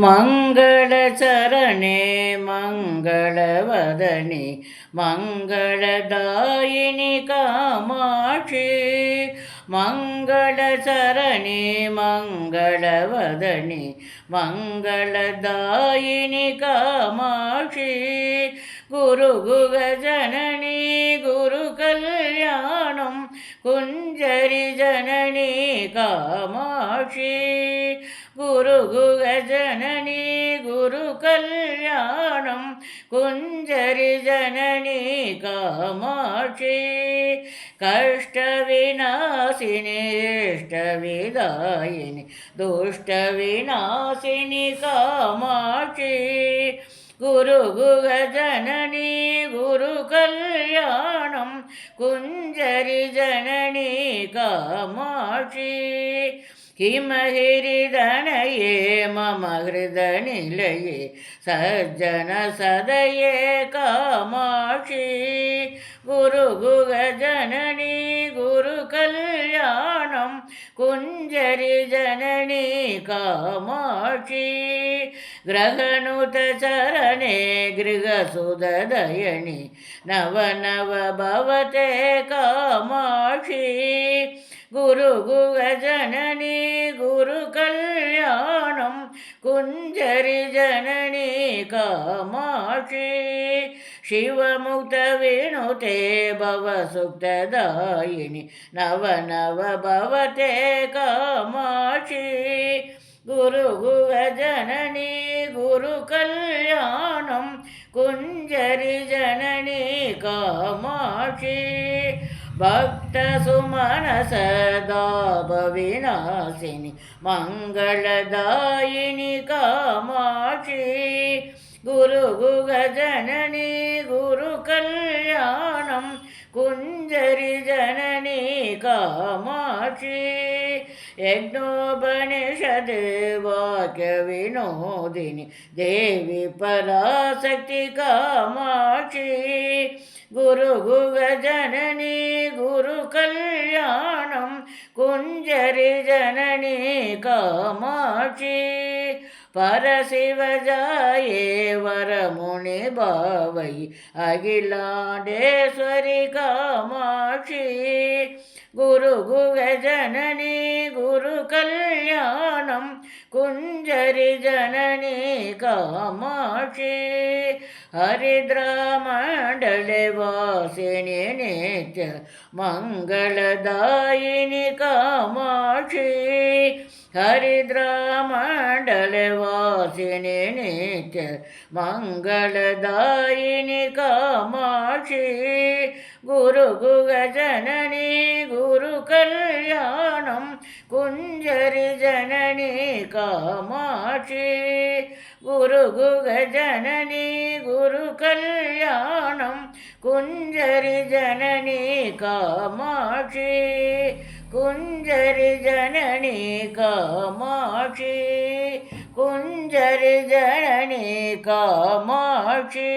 मङ्गलचरणे मङ्गलवदने मङ्गलदायिनि कामाक्षि मङ्गलचरणे मङ्गलवदने मङ्गलदायिनि कामाक्षि गुरुगुगजननी गुरुकल्याणं कुञ्जरि जननी कामाक्षि गुरुगुगजननी गुरुकल्याणं कुञ्जरि जननी कामाक्षि कष्टविनाशिनी इष्टविदायिनी दुष्टविनाशिनी कामाक्षि गुरुगुगजननी गुरुकल्याणं कुञ्जरि जननी कामाक्षि हिमहिरिदनये मम हृदनिलये सज्जनसदये कामाक्षि गुरुगुगजननी गुरुकल्याणं कुञ्जरि जननी कामाक्षि ग्रहनुतचरणे गृहसुददयनि नवनव भवते कामाक्षि गुरुगुगजननी गुरुकल्याणं कुञ्जरि जननी कामाक्षि शिवमुक्तविनुते भवसुक्तदायिनि नवनव भवते कामाक्षि गुरुगुगजननी गुरुकल्याणं कुञ्जरि जननी कामाक्षि भक्तसुमनसदाभविनाशिनि मङ्गलदायिनि कामाक्षि गुरुगुगजननी गुरुकल्याणं कुञ्जरि जननी कामाक्षि यज्ञोपनिषद् वाक्यविनोदिनि देवी पराशक्ति कामाक्षि गुरुगुगजननी गुरुकल्याणं कुञ्जरि जननी कामाक्षि परशिवजाये वरमुनि भावयि अखिलाण्डेश्वरि कामाक्षि गुरुगुगजननी गुरुकल्याणं कुञ्जरि जननी कामाक्षि हरिद्रामण्डले वासिनि नित्य मङ्गलदायिनि कामाक्षि हरिद्रामण्डले वासिनि नित्य मङ्गलदायिनि कामाक्षि गुरुगुगजननी गुरुकल्याणं कुञ्जरि जननी कामाक्षि गुरुगुगजननी गुरुकल्याणं कुञ्जरि जननी कामाक्षि कुञ्जरि जननी कामाक्षि कुञ्जरि जननी कामाक्षि।